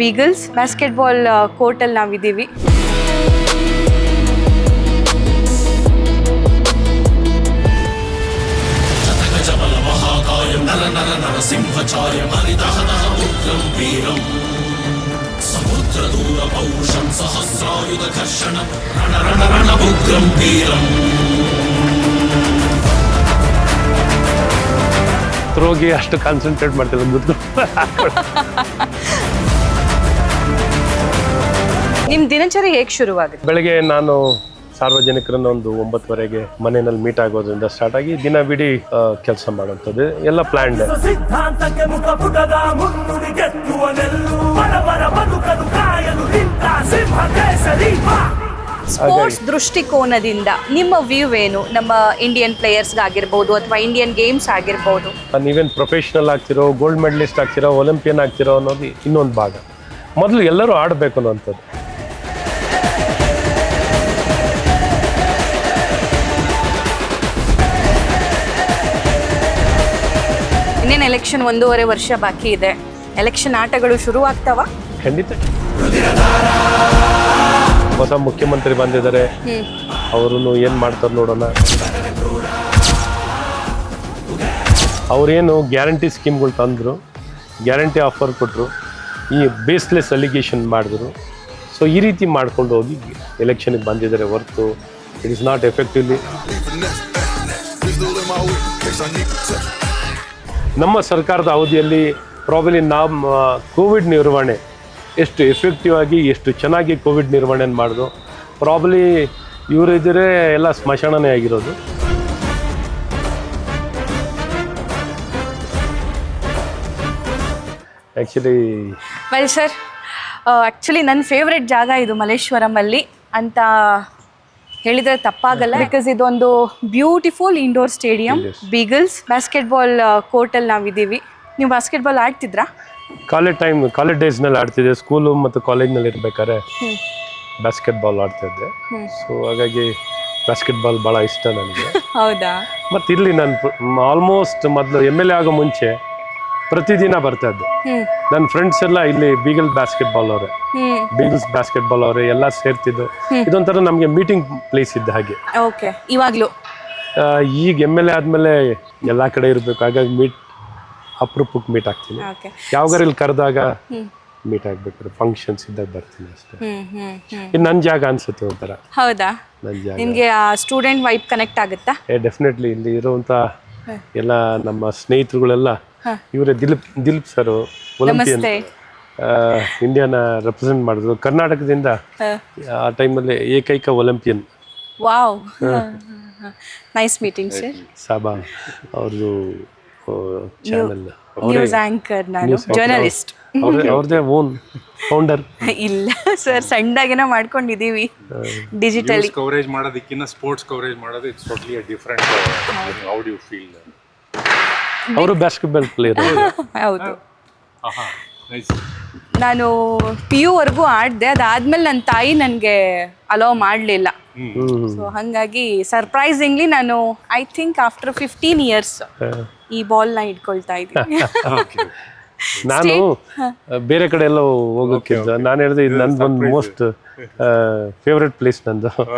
ಬೀಗಲ್ಸ್ basketball ಕೋರ್ಟಲ್ಲಿ ನಾವಿದ್ದೀವಿ. ತ್ರೋಗೆ ಅಷ್ಟು ಕಾನ್ಸಂಟ್ರೇಟ್ ಮಾಡ್ತಿಲ್ಲ ಗುದ್ದು. ನಿಮ್ಮ ದಿನಚರಿ ಹೇಗೆ ಶುರುವಾಗುತ್ತೆ? ಬೆಳಗ್ಗೆ ನಾನು ಸಾರ್ವಜನಿಕರನ್ನ ಒಂದು 9:30ಗೆ ಮನೆಯಲ್ಲಿ ಮೀಟ್ ಆಗೋದ್ರಿಂದ ಸ್ಟಾರ್ಟ್ ಆಗಿ ದಿನವಿಡೀ ಕೆಲಸ ಮಾಡುವಂಥದ್ದು ಎಲ್ಲ ಪ್ಲಾನ್ಡ್. ಸ್ಪೋರ್ಟ್ಸ್ ದೃಷ್ಟಿಕೋನದಿಂದ ನಿಮ್ಮ ವ್ಯೂ ಏನು? ನಮ್ಮ ಇಂಡಿಯನ್ ಪ್ಲೇಯರ್ಸ್ಗಾಗಿರ್ಬೋದು ಅಥವಾ ಇಂಡಿಯನ್ ಗೇಮ್ಸ್ ಆಗಿರ್ಬೋದು. ನೀವೇನು ಪ್ರೊಫೆಷನಲ್ ಆಗ್ತಿರೋ, ಗೋಲ್ಡ್ ಮೆಡಲಿಸ್ಟ್ ಆಗ್ತಿರೋ, ಒಲಿಂಪಿಯನ್ ಆಗ್ತಿರೋ ಅನ್ನೋದು ಇನ್ನೊಂದು ಭಾಗ. ಮೊದಲು ಎಲ್ಲರೂ ಆಡಬೇಕು ಅನ್ನೋಂಥದ್ದು. ಇನ್ನೇನು ಎಲೆಕ್ಷನ್ 1.5 ವರ್ಷ ಬಾಕಿ ಇದೆ. ಎಲೆಕ್ಷನ್ ಆಟಗಳು ಶುರುವಾಗ್ತಾವ? ಖಂಡಿತ. ಹೊಸ ಮುಖ್ಯಮಂತ್ರಿ ಬಂದಿದ್ದಾರೆ, ಅವರು ಏನು ಮಾಡ್ತಾರೆ ನೋಡೋಣ. ಅವರೇನು ಗ್ಯಾರಂಟಿ ಸ್ಕೀಮ್ಗಳು ತಂದರು, ಗ್ಯಾರಂಟಿ ಆಫರ್ ಕೊಟ್ಟರು, ಈ ಬೇಸ್ಲೆಸ್ ಅಲಿಗೇಷನ್ ಮಾಡಿದ್ರು. ಸೊ ಈ ರೀತಿ ಮಾಡ್ಕೊಂಡು ಹೋಗಿ ಎಲೆಕ್ಷನ್ಗೆ ಬಂದಿದ್ದಾರೆ ಹೊರತು ಇಟ್ ಇಸ್ ನಾಟ್ ಎಫೆಕ್ಟಿವ್ಲಿ. ನಮ್ಮ ಸರ್ಕಾರದ ಅವಧಿಯಲ್ಲಿ ಪ್ರಾಬಲಿ ನಾವು ಕೋವಿಡ್ ನಿರ್ವಹಣೆ ಎಷ್ಟು ಎಫೆಕ್ಟಿವ್ ಆಗಿ ಎಷ್ಟು ಚೆನ್ನಾಗಿ ಕೋವಿಡ್ ನಿರ್ವಹಣೆ ಮಾಡಿದ್ರು. ಪ್ರಾಬಲಿ ಇವರಿದ್ದರೆ ಎಲ್ಲ ಸ್ಮಶಾನನೇ ಆಗಿರೋದು. ವೆಲ್ ಸರ್, ಆ್ಯಕ್ಚುಲಿ ನನ್ನ ಫೇವ್ರೆಟ್ ಜಾಗ ಇದು ಮಲ್ಲೇಶ್ವರಮಲ್ಲಿ ಅಂತ ಹೇಳಿದರೆ ತಪ್ಪಾಗಲ್ಲ. ಬಿಕಾಸ್ ಇದೊಂದು ಬ್ಯೂಟಿಫುಲ್ ಇಂಡೋರ್ ಸ್ಟೇಡಿಯಂ, ಬೀಗಲ್ಸ್ ಬಾಸ್ಕೆಟ್ಬಾಲ್ ಕೋರ್ಟಲ್ಲಿ ನಾವಿದ್ದೀವಿ. ನೀವು ಬಾಸ್ಕೆಟ್ಬಾಲ್ ಆಡ್ತಿದ್ರಾ? ಕಾಲೇಜ್ ಡೇಸ್ನಲ್ಲಿ ಆಡ್ತಿದ್ದೆ. ಸ್ಕೂಲು ಮತ್ತು ಕಾಲೇಜ್ನಲ್ಲಿ ಇರ್ಬೇಕಾದ್ರೆ ಬಾಸ್ಕೆಟ್ಬಾಲ್ ಆಡ್ತಿದ್ದೆ. ಸೊ ಹಾಗಾಗಿ ಬಾಸ್ಕೆಟ್ಬಾಲ್ ಭಾಳ ಇಷ್ಟ ನನಗೆ. ಹೌದಾ? ಮತ್ತು ಇಲ್ಲಿ ನಾನು ಆಲ್ಮೋಸ್ಟ್ ಮೊದಲು MLA ಆಗೋ ಮುಂಚೆ ಪ್ರತಿದಿನ ಬರ್ತಾ ಇದ್ದೆ. ನನ್ನ ಫ್ರೆಂಡ್ಸ್ ಎಲ್ಲ ಇಲ್ಲಿ ಬೀಗಲ್ಸ್ ಬಾಸ್ಕೆಟ್ಬಾಲ್ ಅವರೇ ಎಲ್ಲ ಸೇರ್ತಿದ್ದು. ಇದೊಂಥರ ನಮಗೆ ಮೀಟಿಂಗ್ ಪ್ಲೇಸ್ ಇದ್ದ ಹಾಗೆ. ಓಕೆ. ಇವಾಗಲೂ ಈಗ MLA ಆದಮೇಲೆ ಎಲ್ಲ ಕಡೆ ಇರಬೇಕು, ಹಾಗಾಗಿ ಅಪರೂಪಕ್ಕೆ ಮೀಟ್ ಆಗ್ತೀನಿ. ಯಾವಾಗಾರ ಇಲ್ಲಿ ಕರೆದಾಗ ಮೀಟ್ ಆಗ್ಬೇಕಾದ್ರೆ ಫಂಕ್ಷನ್ಸ್ ಇದ್ದಾಗ ಬರ್ತೀನಿ ಅಷ್ಟೇ. ಇದು ನನ್ನ ಜಾಗ ಅನ್ಸುತ್ತೆ ಒಂಥರ. ಹೌದಾ? ನನ್ನ ಜಾಗ. ನಿಮಗೆ ಸ್ಟೂಡೆಂಟ್ ವೈಬ್ ಕನೆಕ್ಟ್ ಆಗುತ್ತಾ? ಡೆಫಿನೆಟ್ಲಿ. ಇಲ್ಲಿ ಇರುವಂಥ ಎಲ್ಲ ನಮ್ಮ ಸ್ನೇಹಿತರುಗಳೆಲ್ಲ ಇವರೇ. ದಿಲೀಪ್ ಸರ್ ಒಲಿಂಪಿಯನ್, ಇಂಡಿಯಾನ ರೆಪ್ರೆಸೆಂಟ್ ಮಾಡಿದ್ರು ಕರ್ನಾಟಕದಿಂದ. ಆ ಟೈಮಲ್ಲಿ ಏಕೈಕ Olympian. Wow, nice meeting sir. Saba ಅವ್ರದ್ದು ಚಾನಲ್, ನ್ಯೂಸ್ ಆಂಕರ್, ನಾನು ಜರ್ನಲಿಸ್ಟ್. ಅವ್ರದ್ದೇ ಓನ್ ಫೌಂಡರ್. ಇಲ್ಲ ಸರ್, ಸಣ್ಣದಾಗೇನೋ ಮಾಡ್ಕೊಂಡಿದ್ದೀವಿ ಡಿಜಿಟಲಿ. ಕವರೇಜ್ ಮಾಡೋದಕ್ಕಿಂತ ಸ್ಪೋರ್ಟ್ಸ್ ಕವರೇಜ್ ಮಾಡೋದು it's totally different. How do you feel? ಅವರು ಬಾಸ್ಕೆಟ್ಬಾಲ್ ಪ್ಲೇಯರ್. ಹೌದು. ನಾನು PU ವರೆಗೂ ಆಡಿದೆ. ಅದಾದ್ಮೇಲೆ ನನ್ನ ತಾಯಿ ನನಗೆ ಅಲೋ ಮಾಡಲಿಲ್ಲ. ಸೊ ಹಾಗಾಗಿ ಸರ್ಪ್ರೈಸಿಂಗ್ಲಿ ನಾನು ಐ ಥಿಂಕ್ ಆಫ್ಟರ್ 15 years ಈ ಬಾಲ್ನ ಇಟ್ಕೊಳ್ತಾ ಇದ್ದೀನಿ. ನಾನು ಬೇರೆ ಕಡೆ ಎಲ್ಲ ಹೋಗೋಕ್ಕಿಂತ ನಾನು ಹೇಳಿದೆ ಇದು ನಂದು ಒಂದು ಮೋಸ್ಟ್ ಫೇವ್ರೆಟ್ ಪ್ಲೇಸ್ ನಂದು.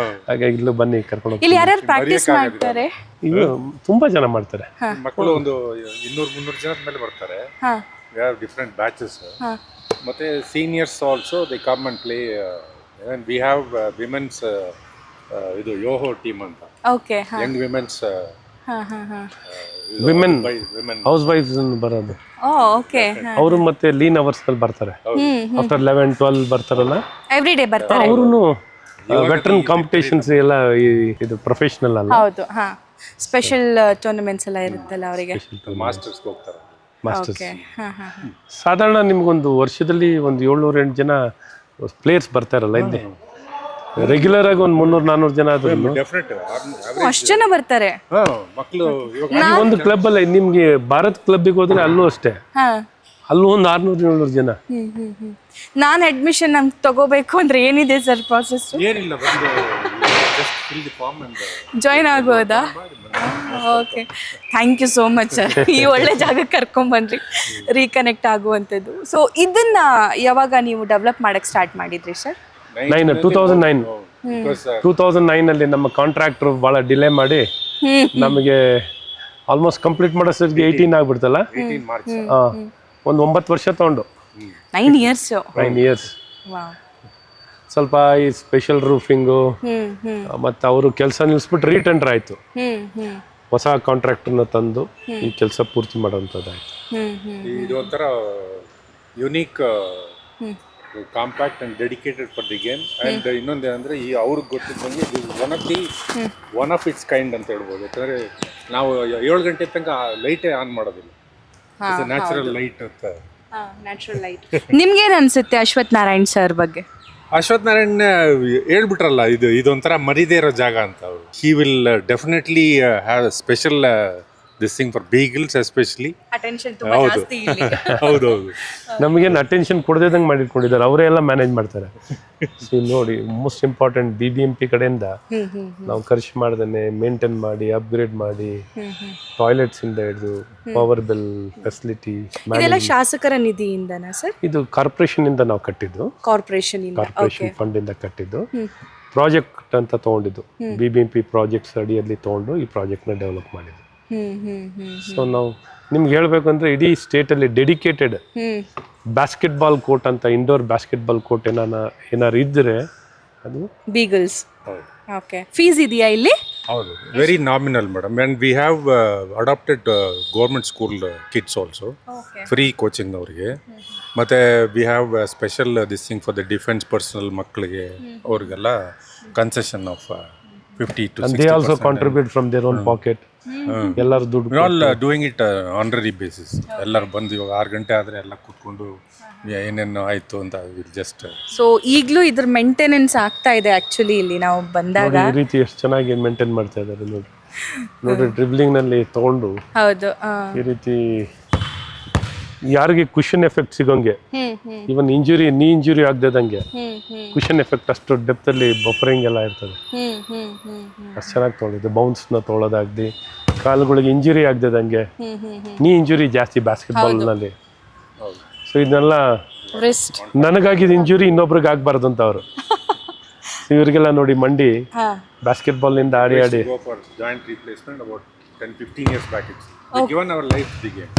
ಹಾಗಾಗಿ ಇಲ್ಲೂ ಬನ್ನಿ ಕರ್ಕೊಂಡು ಹೋಗ್ತೀನಿ. ಇಲ್ಲಿ ಯಾರ್ಯಾರು ಪ್ರಾಕ್ಟೀಸ್ ಮಾಡ್ತಾರೆ? ಇದು ತುಂಬಾ ಜನ ಮಾಡ್ತಾರೆ. ಮಕ್ಕಳು ಒಂದು 200-300 ಜನದ ಮೇಲೆ ಬರ್ತಾರೆ. We have different batches. ಮತ್ತೆ seniors also they come and play. We have women's ಇದು ಯೋಹೋ ಟೀಮ್ ಅಂತ. ಓಕೆ. ಯಂಗ್ ವಿಮೆನ್ಸ್ ವಿಮೆನ್ ಹೌಸ್ ವೈಫ್ಸ್ ಬರೋದು. ಓಕೆ. ಅವರು ಮತ್ತೆ ಲೀನ್ ಅವರ್ಸ್ ಅಲ್ಲಿ ಬರ್ತಾರೆ. ಆಫ್ಟರ್ 11-12 ಬರ್ತಾರಲ್ಲ, ಎವ್ರಿ ಡೇ ಬರ್ತಾರೆ. ಅವರು ವೆಟರನ್ ಕಾಂಪಿಟೇಷನ್ಸ್ ಎಲ್ಲ ಇದು ಪ್ರೊಫೆಷನಲ್ ಅಲ್ಲ. ಹೌದು. ಸ್ಪೆಷಲ್ ಟೂರ್ನಮೆಂಟ್ಸ್ ಎಲ್ಲ ಇರುತ್ತಲ್ಲ ಅವರಿಗೆ. ಮಾಸ್ಟರ್ಸ್ ಹೋಗ್ತಾರೆ. ಮಾಸ್ಟರ್ಸ್ ಸಾಧಾರಣ ನಿಮ್ಗೊಂದು ವರ್ಷದಲ್ಲಿ ಒಂದು 700-800 ಜನ ಪ್ಲೇಯರ್ಸ್ ಬರ್ತಾರಲ್ಲ. ಇಲ್ಲಿ ರೆಗ್ಯುಲರ್ ಆಗಿ ಒಂದು 300-400 ಜನ ಆದ್ರೂ ಅಷ್ಟು ಜನ ಬರ್ತಾರೆ ಮಕ್ಕಳು. ಒಂದು ಕ್ಲಬ್ ಅಲ್ಲ, ನಿಮ್ಗೆ ಭಾರತ್ ಕ್ಲಬ್ಗೆ ಹೋದ್ರೆ ಅಲ್ಲೂ ಅಷ್ಟೇ, ಅಲ್ಲೂ ಒಂದು 600-700 ಜನ. ನಾನು ಅಡ್ಮಿಷನ್ ನಮ್ಗೆ ತಗೋಬೇಕು ಅಂದ್ರೆ ಏನಿದೆ ಸರ್ ಪ್ರಾಸೆಸ್? ಏನಿಲ್ಲ, ಜಾಯಿನ್ ಆಗ್ಬೋದಾ? Okay, thank you so much sir. ಈ ಒಳ್ಳೆ ಜಾಗಕ್ಕೆ ಕರ್ಕೊಂಬಂದ್ರಿ, ರೀಕನೆಕ್ಟ್ ಆಗುವಂಥದ್ದು. ಸೊ ಇದನ್ನ ಯಾವಾಗ ನೀವು ಡೆವಲಪ್ ಮಾಡಕ್ಕೆ ಸ್ಟಾರ್ಟ್ ಮಾಡಿದ್ರಿ ಸರ್? 2009 ಅಲ್ಲಿ ನಮ್ಮ ಕಾಂಟ್ರಾಕ್ಟರ್ ಭಾಳ ಡಿಲೇ ಮಾಡಿ ನಮಗೆ ಆಲ್ಮೋಸ್ಟ್ ಕಂಪ್ಲೀಟ್ ಮಾಡೋಷ್ಟೊತ್ತಿಗೆ 18 ಆಗ್ಬಿಡ್ತಲ್ಲ. 18 ಮಾರ್ಚ್. ಒಂದು 9 ವರ್ಷ ತಗೊಂಡು 9 ಇಯರ್ಸ್. 9 ಇಯರ್ಸ್. ಸ್ವಲ್ಪ ಈ ಸ್ಪೆಷಲ್ ರೂಫಿಂಗು ಮತ್ತು ಅವರು ಕೆಲಸ ನಿಲ್ಲಿಸ್ಬಿಟ್ಟು ರೀಟೆಂಡರ್ ಆಯಿತು. ಹೊಸ ಕಾಂಟ್ರಾಕ್ಟರ್ನ ತಂದು ಈ ಕೆಲಸ ಪೂರ್ತಿ ಮಾಡೋವಂಥದ್ದಾಯ್ತು. ಇದು ಒಂಥರ unique, compact and dedicated for the game. And ಇನ್ನೊಂದು ಏನಂದ್ರೆ ಈ ಅವ್ರಿಗೆ ಗೊತ್ತಿದ್ದಂಗೆ ಒನ್ ಆಫ್ ಇಟ್ಸ್ ಕೈಂಡ್ ಅಂತ ಹೇಳ್ಬೋದು. ಯಾಕಂದ್ರೆ ನಾವು 7 ಗಂಟೆ ತನಕ ಲೈಟೇ ಆನ್ ಮಾಡೋದಿಲ್ಲ, ನ್ಯಾಚುರಲ್ ಲೈಟ್ ಅಂತ. Natural light. ನಿಮ್ಗೇನು ಅನ್ಸುತ್ತೆ ಅಶ್ವಥ್ ನಾರಾಯಣ್ ಸರ್ ಬಗ್ಗೆ? ಅಶ್ವಥ್ ನಾರಾಯಣ್ ಹೇಳ್ಬಿಟ್ರಲ್ಲ, ಇದೊಂಥರ ಮರಿದೇ ಇರೋ ಜಾಗ ಅಂತ. ಅವರು he will definitely have special this thing for beagles especially. Attention ತುಂಬಾ ಹೌದು ಜಾಸ್ತಿ ಇಲ್ಲಿ. ಹೌದೌದು. ನಮಗೇನು ಅಟೆನ್ಷನ್ ಕೊಡದೇದಂಗೆ ಮಾಡಿಟ್ಕೊಂಡಿದ್ದಾರೆ, ಅವರೇ ಎಲ್ಲ ಮ್ಯಾನೇಜ್ ಮಾಡ್ತಾರೆ. ನೋಡಿ, ಮೋಸ್ಟ್ ಇಂಪಾರ್ಟೆಂಟ್ BBMP ಕಡೆಯಿಂದ ನಾವು ಖರ್ಚು ಮಾಡ್ದೇನೆ ಮೇಂಟೈನ್ ಮಾಡಿ, ಅಪ್ಗ್ರೇಡ್ ಮಾಡಿ, ಟಾಯ್ಲೆಟ್ಸ್ ಇಂದ ಹಿಡಿದು ಪವರ್ ಬಿಲ್ ಫೆಸಿಲಿಟಿ. ಇದೆಲ್ಲ ಶಾಸಕರ ನಿಧಿಯಿಂದನಾ ಸರ್? ಇದು ಕಾರ್ಪೊರೇಷನ್ ಇಂದ ನಾವು ಕಟ್ಟಿದ್ದು, ಕಾರ್ಪೊರೇಷನ್ ಇಂದ. ಕಾರ್ಪೊರೇಷನ್ ಫಂಡ್ ಇಂದ ಕಟ್ಟಿದ್ದು. ಪ್ರಾಜೆಕ್ಟ್ ಅಂತ ತಗೊಂಡಿದ್ದು, BBMP ಪ್ರಾಜೆಕ್ಟ್ಸ್ ಅಡಿಯಲ್ಲಿ ತಗೊಂಡು ಈ ಪ್ರಾಜೆಕ್ಟ್ನ ಡೆವಲಪ್ ಮಾಡಿದ್ದು. ಸೊ ನಾವು ನಿಮ್ಗೆ ಹೇಳ್ಬೇಕು ಅಂದ್ರೆ ಇಡೀ ಸ್ಟೇಟಲ್ಲಿ ಡೆಡಿಕೇಟೆಡ್ ಬಾಸ್ಕೆಟ್ಬಾಲ್ ಕೋರ್ಟ್ ಅಂತ, ಇಂಡೋರ್ ಬಾಸ್ಕೆಟ್ಬಾಲ್ ಕೋರ್ಟ್ ಏನಾರು ಇದ್ರೆ ಅದು ಬೀಗಲ್ಸ್. ಓಕೆ, ಫೀಸ್ ಇದೆಯಾ ಇಲ್ಲಿ? ಹೌದು, very nominal madam. And we have adopted government school kids also, free coaching ಅವರಿಗೆ. ಮತ್ತು we have special this thing for the defence personnel ಮಕ್ಕಳಿಗೆ, ಅವ್ರಿಗೆಲ್ಲ concession of 50 to 60%. they also contribute from their own pocket. ಎಲ್ಲರೂ ದುಡ್ಡು all doing it honorary basis. ಎಲ್ಲರೂ ಬಂದು ಇವಾಗ 6 ಗಂಟೆ ಆದರೆ ಎಲ್ಲ ಕೂತ್ಕೊಂಡು ಏನೇನು ಆಯಿತು ಅಂತ ಜಸ್ಟ್. ಸೊ ಈಗಲೂ ಇದ್ರ ಮೇಂಟೆನೆನ್ಸ್ ಆಗ್ತಾ ಇದೆ ಆಕ್ಚುಲಿ ಇಲ್ಲಿ ನಾವು ಬಂದಾಗ. ಈ ರೀತಿ ಎಷ್ಟು ಚೆನ್ನಾಗಿ ಮೇಂಟೈನ್ ಮಾಡ್ತಾ ಇದ್ದಾರೆ ನೋಡಿ ಡ್ರಿಬ್ಲಿಂಗ್ ನಲ್ಲಿ ತಗೊಂಡು. ಹೌದು, ಈ ರೀತಿ ಯಾರಿಗೆ ಕುಷನ್ ಎಫೆಕ್ಟ್ ಸಿಗೋಂಗೆ, ಇವನ್ ನೀ ಇಂಜುರಿ ಆಗದಂಗೆ ಕುಷನ್ ಎಫೆಕ್ಟ್ ಅಷ್ಟು ಡೆಪ್ತ್ ಅಲ್ಲಿ ಬಫರಿಂಗ್ ಎಲ್ಲ ಇರ್ತದೆ. ಅಷ್ಟು ಚೆನ್ನಾಗಿ ತೊಗೊಂಡಿದ್ದು. ಬೌನ್ಸ್ ನ ತೊಗೊಳೋದಾಗ್ಲಿ, ಕಾಲುಗಳಿಗೆ ಇಂಜುರಿ ಆಗದಂಗೆ. ನೀ ಇಂಜುರಿ ಜಾಸ್ತಿ ಬಾಸ್ಕೆಟ್ಬಾಲ್ ನಲ್ಲಿ. ಸೊ ಇದನ್ನೆಲ್ಲ ನನಗಾಗಿದ್ದ ಇಂಜುರಿ ಇನ್ನೊಬ್ರಿಗೆ ಆಗ್ಬಾರ್ದು ಅಂತ ಅವರು. ಇವರಿಗೆಲ್ಲ ನೋಡಿ ಮಂಡಿ ಬಾಸ್ಕೆಟ್ಬಾಲ್ ನಿಂದ ಆಡಿ ಆಡಿ. Joint replacement about 10-15 years back. It's given our life the game.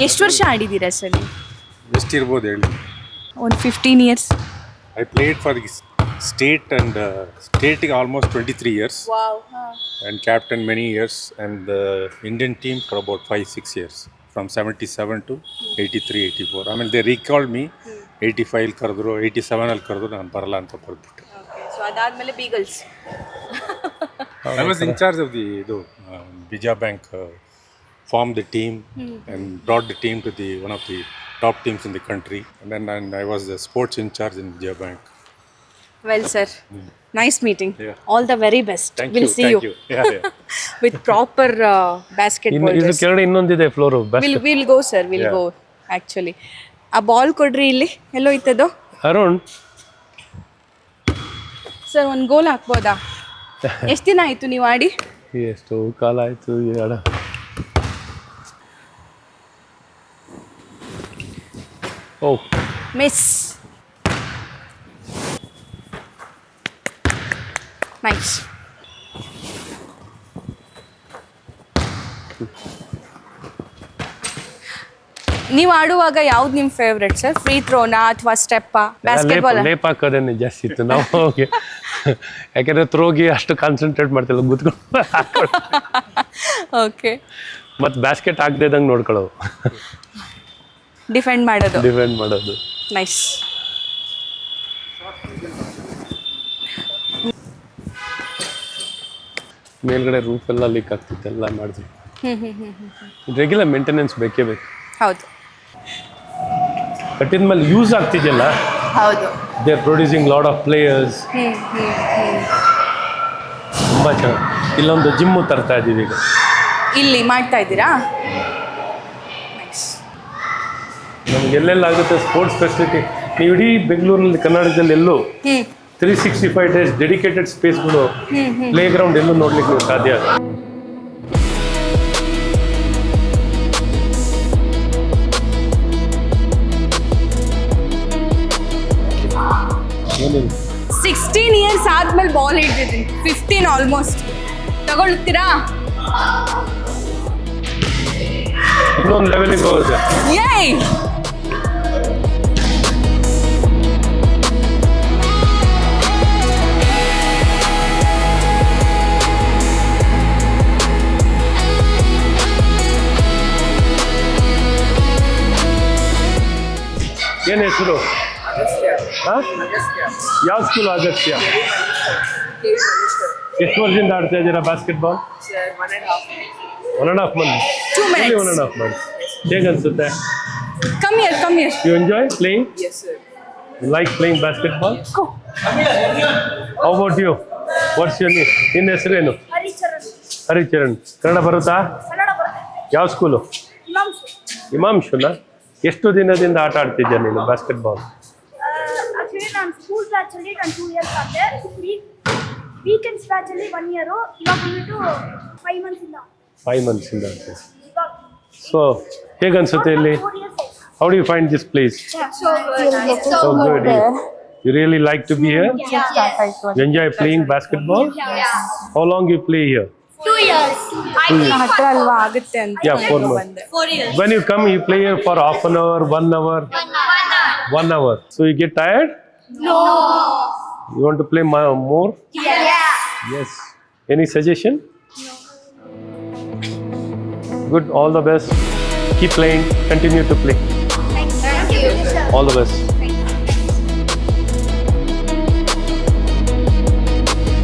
ಎಷ್ಟು ವರ್ಷ ಆಡಿದ್ದೀರಾ ಸರ್? ಎಷ್ಟಿರ್ಬೋದು ಹೇಳಿ? ಒಂದು 15 years. I played for the state and state almost 23 years. Wow. And captain many years, and the Indian team for about 5-6 years, from 77 to 83, 84. I mean, they recalled me. 85 ಅಲ್ಲಿ ಕರೆದ್ರು, 87 ಅಲ್ಲಿ ಕರೆದ್ರು, ನಾನು ಬರಲ್ಲ ಅಂತ ಬರ್ಬಿಟ್ಟು. ಸೊ ಅದಾದ್ಮೇಲೆ ಬೀಗಲ್ಸ್. I was in charge of the Vijaya Bank, formed the team and brought the team to the one of the top teams in the country. And then I was the sports in charge in Vijaya Bank. Well, sir, nice meeting. Yeah. All the very best. Thank We'll you. see Thank you. Yeah. With proper basketball. ಇದು ಕೆಳಗಡೆ ಇನ್ನೊಂದಿದೆ floor. We'll go, sir. We'll go. Actually, ಆ ball ಕೊಡ್ರಿ ಇಲ್ಲಿ. ಎಲ್ಲೋ ಇತ್ತದು? Arun sir, ಒಂದು ಗೋಲ್ ಹಾಕ್ಬೋದಾ? ಎಷ್ಟು ದಿನ ಆಯ್ತು ನೀವು ಆಡಿ? ಎಷ್ಟು ಕಾಲ ಆಯ್ತು ಈ ಆಡ. ಓ ಮಿಸ್. ನೈಸ್. ನೀವು ಆಡುವಾಗ ಯಾವ್ದು ನಿಮ್ಮ ಫೇವ್ರೆಟ್ ಸರ್? ಫ್ರೀ ಥ್ರೋನಾ ಅಥವಾ ಸ್ಟೆಪ್ಪಾ? ಬಾಸ್ಕೆಟ್ಬಾಲ್ ಲೇಪ್ ಹಾಕೋದೇನೆ ಜಾಸ್ತಿ ಇತ್ತು ನಾವು. ಯಾಕಂದ್ರೆ ಥ್ರೋಗೆ ಅಷ್ಟು ಕಾನ್ಸಂಟ್ರೇಟ್ ಮಾಡ್ತಿಲ್ಲ, ಗುದ್ಕೊಂಡು. ಓಕೆ. ಮತ್ತು ಬ್ಯಾಸ್ಕೆಟ್ ಹಾಕ್ದೇದಂಗೆ ನೋಡ್ಕೊಳ್ಳೋದು, ಡಿಫೆಂಡ್ ಮಾಡೋದು. ನೈಸ್. ಮೇಲ್ಗಡೆ ರೂಫ್ ಎಲ್ಲ ಲೀಕ್ ಆಗ್ತಿತ್ತು, ಎಲ್ಲ ಮಾಡಿದ್ವಿ. ರೆಗ್ಯುಲರ್ ಮೇಂಟೆನೆನ್ಸ್ ಬೇಕೇ ಬೇಕು. ಹೌದು. ಕಟ್ಟಿದ್ಮೇಲೆ ಯೂಸ್ ಆಗ್ತಿದೆಯಲ್ಲ. ಹೌದು. They are producing lot of players. ತುಂಬ ಚೆನ್ನಾಗಿ. ಇಲ್ಲೊಂದು ಜಿಮ್ಮು ತರ್ತಾ ಇದ್ದೀವಿ ಈಗ. ಇಲ್ಲಿ ಮಾಡ್ತಾ ಇದ್ದೀರಾ? ನೈಸ್. ನಮ್ಗೆ ಎಲ್ಲೆಲ್ಲಾಗುತ್ತೆ ಸ್ಪೋರ್ಟ್ಸ್ ಫೆಸಿಲಿಟಿ. ನೀವು ಇಡೀ ಬೆಂಗಳೂರಲ್ಲಿ, ಕರ್ನಾಟಕದಲ್ಲಿ ಎಲ್ಲೂ 365 days ಡೆಡಿಕೇಟೆಡ್ ಸ್ಪೇಸ್ಗಳು, ಪ್ಲೇ ಗ್ರೌಂಡ್ ಎಲ್ಲೂ ನೋಡ್ಲಿಕ್ಕೆ ಸಾಧ್ಯ. ಏನಿಲ್ಲ 16 ಇಯರ್ಸ್ ಆದ್ಮೇಲೆ ಬಾಲ್ ಹಿಡ್ದಿದ್ದೀನಿ, 15 ಆಲ್ಮೋಸ್ಟ್. ತಗೊಳ್ತೀರಾ? ಇನ್ನೊಂದು ಲೆವೆಲಿಗೆ ಹೋಗುತ್ತೆ. ಏಯ್ ಏನು ಹೆಸರು? ಹಾಂ, ಯಾವ ಸ್ಕೂಲ್ ಅಗಸ್ತ್ಯ? ಎಷ್ಟು ವರ್ಷದಿಂದ ಆಡ್ತಾ ಇದ್ದೀರಾ ಬಾಸ್ಕೆಟ್ಬಾಲ್? 1.5 ಮಂತ್. 2 minutes. 1.5 ಮಂತ್. ಹೇಗೆ ಅನ್ಸುತ್ತೆ? Come here. You enjoy playing? Yes, sir. You like playing basketball? Go. How about you? What's your name? ನಿನ್ನ ಹೆಸರೇನು? ಹರಿಚರಣ್. ಕನ್ನಡ ಬರುತ್ತಾ? ಯಾವ ಸ್ಕೂಲು? ಇಮಾಂಶುನಾ? ಎಷ್ಟು ದಿನದಿಂದ ಆಟ ಆಡ್ತಿದ್ಯಾ ನೀನು ಬಾಸ್ಕೆಟ್ಬಾಲ್? ಆಕ್ಚುಲಿ ನಾನು ಸ್ಕೂಲ್ ಬ್ಯಾಚಲ್ಲಿ ನಾನು 2 ಇಯರ್ಸ್ ಆದೆ. ವೀಕೆಂಡ್ಸ್ ಬ್ಯಾಚಲ್ಲಿ 1 ಇಯರು. ಇವಾಗ ಬಂದ್ಬಿಟ್ಟು 5 ಮಂತ್ಸಿಂದ. 5 ಮಂತ್ಸಿಂದ ಆಡ್ತೀವಿ. ಸೊ ಹೇಗೆ ಅನ್ಸುತ್ತೆ ಇಲ್ಲಿ? 4 years. How do you find this place? So good. You really like to be here? You enjoy playing basketball? How long you play here? 2 years. ಹತ್ರ ಅಲ್ವಾ ಆಗುತ್ತೆ ಅಂತ. Yeah, 4 months. 4 years. When you come, you play here for half an hour, 1 hour? 1 hour. So you get tired? No. You want to play more? Yes. Any suggestion? Good. All the best. Keep playing. Continue to play. Thank you. All the best.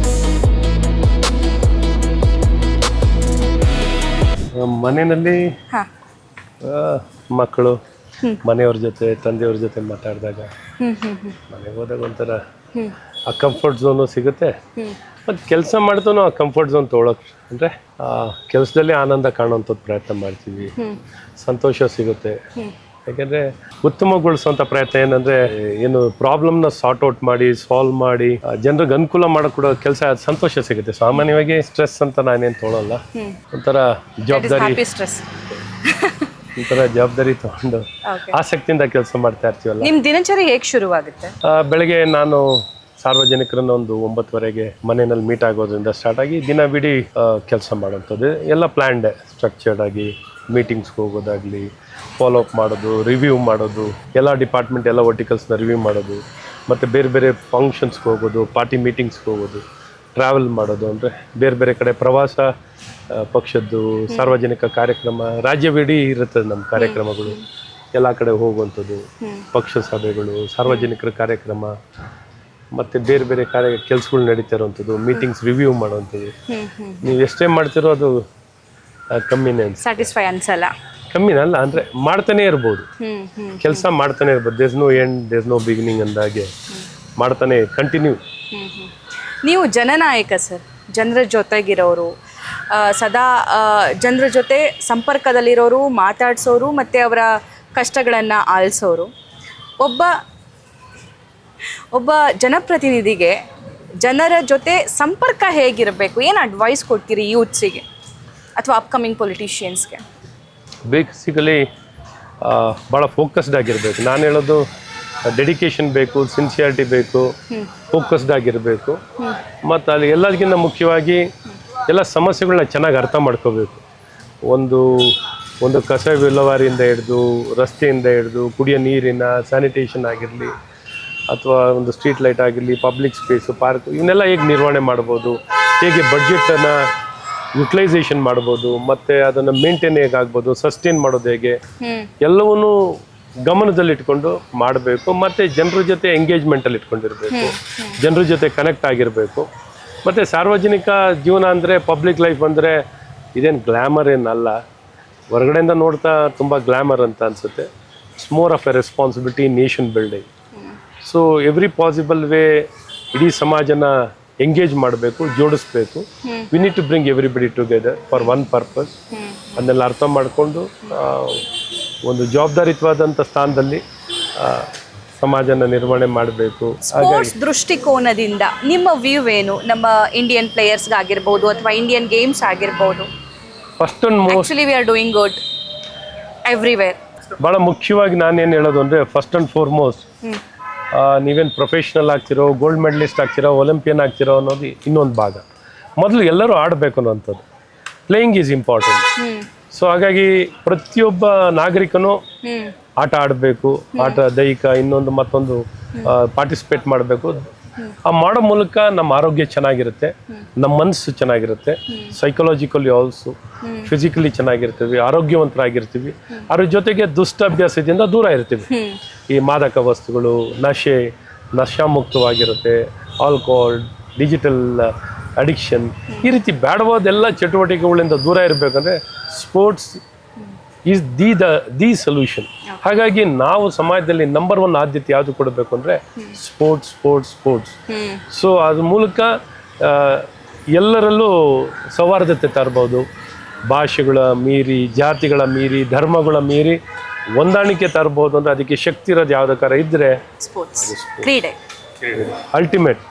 ಮನೆಯಲ್ಲಿ ಹಾಂ ಮಕ್ಕಳು ಮನೆಯವ್ರ ಜೊತೆ ತಂದೆಯವ್ರ ಜೊತೆ ಮಾತಾಡಿದಾಗ ಮನೆಗೆ ಹೋದಾಗ ಒಂಥರ ಆ ಕಂಫರ್ಟ್ ಝೋನು ಸಿಗುತ್ತೆ. ಮತ್ತು ಕೆಲಸ ಮಾಡ್ತಾನೂ ಆ ಕಂಫರ್ಟ್ ಝೋನ್ ತೊಗೊಳಕ್ಕೆ ಅಂದರೆ ಕೆಲಸದಲ್ಲಿ ಆನಂದ ಕಾಣುವಂಥದ್ದು ಪ್ರಯತ್ನ ಮಾಡ್ತೀವಿ, ಸಂತೋಷ ಸಿಗುತ್ತೆ. ಯಾಕೆಂದರೆ ಉತ್ತಮಗೊಳಿಸುವಂಥ ಪ್ರಯತ್ನ ಏನಂದರೆ ಏನು ಪ್ರಾಬ್ಲಮ್ನ ಸಾರ್ಟ್ ಔಟ್ ಮಾಡಿ ಸಾಲ್ವ್ ಮಾಡಿ ಜನರಿಗೆ ಅನುಕೂಲ ಮಾಡೋಕೆ ಕೆಲಸ ಸಂತೋಷ ಸಿಗುತ್ತೆ. ಸಾಮಾನ್ಯವಾಗಿ ಸ್ಟ್ರೆಸ್ ಅಂತ ನಾನೇನು ತೊಗೊಳಲ್ಲ. ಒಂಥರ ಜವಾಬ್ದಾರಿ ಸ್ಟ್ರೆಸ್ ಒಂಥರ ಜವಾಬ್ದಾರಿ ತೊಗೊಂಡು ಆಸಕ್ತಿಯಿಂದ ಕೆಲಸ ಮಾಡ್ತಾ ಇರ್ತೀವಲ್ಲ. ನಿಮ್ಮ ದಿನಚರಿ ಹೇಗೆ ಶುರುವಾಗುತ್ತೆ? ಬೆಳಗ್ಗೆ ನಾನು ಸಾರ್ವಜನಿಕರನ್ನ ಒಂದು 9:30 ಮನೆಯಲ್ಲಿ ಮೀಟ್ ಆಗೋದ್ರಿಂದ ಸ್ಟಾರ್ಟ್ ಆಗಿ ದಿನವಿಡೀ ಕೆಲಸ ಮಾಡೋಂಥದ್ದು ಎಲ್ಲ ಪ್ಲ್ಯಾಂಡ್ ಸ್ಟ್ರಕ್ಚರ್ಡ್ ಆಗಿ ಮೀಟಿಂಗ್ಸ್ಗೆ ಹೋಗೋದಾಗಲಿ, ಫಾಲೋ ಅಪ್ ಮಾಡೋದು, ರಿವ್ಯೂ ಮಾಡೋದು, ಎಲ್ಲ ಡಿಪಾರ್ಟ್ಮೆಂಟ್ ಎಲ್ಲ ವರ್ಟಿಕಲ್ಸ್ನ ರಿವ್ಯೂ ಮಾಡೋದು, ಮತ್ತು ಬೇರೆ ಬೇರೆ ಫಂಕ್ಷನ್ಸ್ಗೆ ಹೋಗೋದು, ಪಾರ್ಟಿ ಮೀಟಿಂಗ್ಸ್ಗೆ ಹೋಗೋದು, ಟ್ರಾವೆಲ್ ಮಾಡೋದು, ಅಂದರೆ ಬೇರೆ ಬೇರೆ ಕಡೆ ಪ್ರವಾಸ, ಪಕ್ಷದ್ದು ಸಾರ್ವಜನಿಕ ಕಾರ್ಯಕ್ರಮ ರಾಜ್ಯವಿಡೀ ಇರುತ್ತದೆ ನಮ್ಮ ಕಾರ್ಯಕ್ರಮಗಳು. ಎಲ್ಲ ಕಡೆ ಹೋಗುವಂಥದ್ದು, ಪಕ್ಷ ಸಭೆಗಳು, ಸಾರ್ವಜನಿಕರ ಕಾರ್ಯಕ್ರಮ, ಮತ್ತು ಬೇರೆ ಬೇರೆ ಕೆಲಸಗಳು ನಡೀತಾ ಇರೋವಂಥದ್ದು, ಮೀಟಿಂಗ್ಸ್ ರಿವ್ಯೂ ಮಾಡೋವಂಥದ್ದು. ನೀವು ಎಷ್ಟೇ ಮಾಡ್ತಿರೋ ಅದು ಕಮ್ಮಿನೇ ಸ್ಯಾಟಿಸ್ಫೈ ಅನ್ಸಲ್ಲ. ಕಮ್ಮಿನಲ್ಲ ಅಂದರೆ ಮಾಡ್ತಾನೆ ಇರ್ಬೋದು, ಕೆಲಸ ಮಾಡ್ತಾನೆ ಇರ್ಬೋದು. There's no end, there's no beginning ಅಂದಾಗೆ ಮಾಡ್ತಾನೆ ಕಂಟಿನ್ಯೂ. ನೀವು ಜನನಾಯಕ ಸರ್, ಜನರ ಜೊತೆಗಿರೋರು, ಸದಾ ಜನರ ಜೊತೆ ಸಂಪರ್ಕದಲ್ಲಿರೋರು, ಮಾತಾಡಿಸೋರು ಮತ್ತು ಅವರ ಕಷ್ಟಗಳನ್ನು ಆಲಿಸೋರು. ಒಬ್ಬ ಜನಪ್ರತಿನಿಧಿಗೆ ಜನರ ಜೊತೆ ಸಂಪರ್ಕ ಹೇಗಿರಬೇಕು? ಏನು ಅಡ್ವೈಸ್ ಕೊಡ್ತೀರಿ ಯೂತ್ಸಿಗೆ ಅಥವಾ ಅಪ್ಕಮಿಂಗ್ ಪೊಲಿಟಿಷಿಯನ್ಸ್ಗೆ? ಬೇಸಿಕಲಿ ಭಾಳ ಫೋಕಸ್ಡ್ ಆಗಿರಬೇಕು. ನಾನು ಹೇಳೋದು ಡೆಡಿಕೇಶನ್ ಬೇಕು, ಸಿನ್ಸಿಯಾರಿಟಿ ಬೇಕು, ಫೋಕಸ್ಡ್ ಆಗಿರಬೇಕು. ಮತ್ತು ಅಲ್ಲಿ ಎಲ್ಲದಕ್ಕಿಂತ ಮುಖ್ಯವಾಗಿ ಎಲ್ಲ ಸಮಸ್ಯೆಗಳನ್ನ ಚೆನ್ನಾಗಿ ಅರ್ಥ ಮಾಡ್ಕೋಬೇಕು. ಒಂದು ಕಸ ವಿಲೇವಾರಿಯಿಂದ ಹಿಡಿದು, ರಸ್ತೆಯಿಂದ ಹಿಡಿದು, ಕುಡಿಯೋ ನೀರಿನ ಸ್ಯಾನಿಟೇಷನ್ ಆಗಿರಲಿ, ಅಥವಾ ಒಂದು ಸ್ಟ್ರೀಟ್ ಲೈಟ್ ಆಗಿರಲಿ, ಪಬ್ಲಿಕ್ ಸ್ಪೇಸು, ಪಾರ್ಕು, ಇವನ್ನೆಲ್ಲ ಹೇಗೆ ನಿರ್ವಹಣೆ ಮಾಡ್ಬೋದು, ಹೇಗೆ ಬಡ್ಜೆಟನ್ನು ಯುಟಿಲೈಸೇಷನ್ ಮಾಡ್ಬೋದು, ಮತ್ತು ಅದನ್ನು ಮೇಂಟೈನ್ ಹೇಗಾಗ್ಬೋದು, ಸಸ್ಟೈನ್ ಮಾಡೋದು ಹೇಗೆ, ಎಲ್ಲವನ್ನೂ ಗಮನದಲ್ಲಿಟ್ಕೊಂಡು ಮಾಡಬೇಕು. ಮತ್ತು ಜನರ ಜೊತೆ ಎಂಗೇಜ್ಮೆಂಟಲ್ಲಿ ಇಟ್ಕೊಂಡಿರಬೇಕು, ಜನರ ಜೊತೆ ಕನೆಕ್ಟ್ ಆಗಿರಬೇಕು. ಮತ್ತು ಸಾರ್ವಜನಿಕ ಜೀವನ ಅಂದರೆ, ಪಬ್ಲಿಕ್ ಲೈಫ್ ಅಂದರೆ ಇದೇನು ಗ್ಲ್ಯಾಮರ್ ಏನಲ್ಲ. ಹೊರಗಡೆಯಿಂದ ನೋಡ್ತಾ ತುಂಬ ಗ್ಲ್ಯಾಮರ್ ಅಂತ ಅನಿಸುತ್ತೆ. It's more of a responsibility, nation building. So every possible way ಇಡೀ ಸಮಾಜನ ಎಂಗೇಜ್ ಮಾಡಬೇಕು, ಜೋಡಿಸ್ಬೇಕು. We need to bring everybody together for one purpose. ಅದನ್ನೆಲ್ಲ ಅರ್ಥ ಮಾಡಿಕೊಂಡು ಒಂದು ಜವಾಬ್ದಾರಿಯುತವಾದಂಥ ಸ್ಥಾನದಲ್ಲಿ ಸಮಾಜನ ನಿರ್ವಹಣೆ ಮಾಡಬೇಕು. ಸ್ಪೋರ್ಟ್ಸ್ ದೃಷ್ಟಿಕೋನದಿಂದ ನಿಮ್ಮ ವ್ಯೂ ಏನು? ನಮ್ಮ ಇಂಡಿಯನ್ ಪ್ಲೇಯರ್ಸ್ಗಾಗಿರ್ಬೋದು ಅಥವಾ ಇಂಡಿಯನ್ ಗೇಮ್ಸ್ ಆಗಿರ್ಬೋದು. First and most actually we are doing good everywhere. ಭಾಳ ಮುಖ್ಯವಾಗಿ ನಾನೇನು ಹೇಳೋದು ಅಂದರೆ, ಫಸ್ಟ್ ಆ್ಯಂಡ್ ಫಾರ್ಮೋಸ್ಟ್ ನೀವೇನು ಪ್ರೊಫೆಷ್ನಲ್ ಆಗ್ತಿರೋ, ಗೋಲ್ಡ್ ಮೆಡಲಿಸ್ಟ್ ಆಗ್ತಿರೋ, ಒಲಿಂಪಿಯನ್ ಆಗ್ತಿರೋ ಅನ್ನೋದು ಇನ್ನೊಂದು ಭಾಗ. ಮೊದಲು ಎಲ್ಲರೂ ಆಡಬೇಕು ಅನ್ನೋವಂಥದ್ದು, ಪ್ಲೇಯಿಂಗ್ ಈಸ್ ಇಂಪಾರ್ಟೆಂಟ್. ಸೊ ಹಾಗಾಗಿ ಪ್ರತಿಯೊಬ್ಬ ನಾಗರಿಕನು ಆಟ ಆಡಬೇಕು, ಆಟ ದೈಹಿಕ ಇನ್ನೊಂದು ಮತ್ತೊಂದು ಪಾರ್ಟಿಸಿಪೇಟ್ ಮಾಡಬೇಕು. ಆ ಮಾಡೋ ಮೂಲಕ ನಮ್ಮ ಆರೋಗ್ಯ ಚೆನ್ನಾಗಿರುತ್ತೆ, ನಮ್ಮ ಮನಸ್ಸು ಚೆನ್ನಾಗಿರುತ್ತೆ, ಸೈಕಲಾಜಿಕಲಿ ಆಲ್ಸೋ ಫಿಸಿಕಲಿ ಚೆನ್ನಾಗಿರ್ತೀವಿ, ಆರೋಗ್ಯವಂತರಾಗಿರ್ತೀವಿ. ಅದ್ರ ಜೊತೆಗೆ ದುಷ್ಟ ಅಭ್ಯಾಸದಿಂದ ದೂರ ಇರ್ತೀವಿ. ಈ ಮಾದಕ ವಸ್ತುಗಳು, ನಶಾಮುಕ್ತವಾಗಿರುತ್ತೆ, ಆಲ್ಕೋಹಾಲ್, ಡಿಜಿಟಲ್ ಅಡಿಕ್ಷನ್, ಈ ರೀತಿ ಬೇಡವಾದೆಲ್ಲ ಚಟುವಟಿಕೆಗಳಿಂದ ದೂರ ಇರಬೇಕಂದ್ರೆ ಸ್ಪೋರ್ಟ್ಸ್ ಈಸ್ ದಿ ಸೊಲ್ಯೂಷನ್. ಹಾಗಾಗಿ ನಾವು ಸಮಾಜದಲ್ಲಿ ನಂಬರ್ 1 ಆದ್ಯತೆ ಯಾವುದು ಕೊಡಬೇಕು ಅಂದರೆ ಸ್ಪೋರ್ಟ್ಸ್. ಸೊ ಅದ್ರ ಮೂಲಕ ಎಲ್ಲರಲ್ಲೂ ಸೌಹಾರ್ದತೆ ತರ್ಬೋದು, ಭಾಷೆಗಳ ಮೀರಿ, ಜಾತಿಗಳ ಮೀರಿ, ಧರ್ಮಗಳ ಮೀರಿ ಹೊಂದಾಣಿಕೆ ತರ್ಬೋದು. ಅಂದರೆ ಅದಕ್ಕೆ ಶಕ್ತಿ ಇರೋದು ಯಾವುದಕ್ಕಾರ ಇದ್ದರೆ ಸ್ಪೋರ್ಟ್ಸ್, ಕ್ರೀಡೆ ಅಲ್ಟಿಮೇಟ್.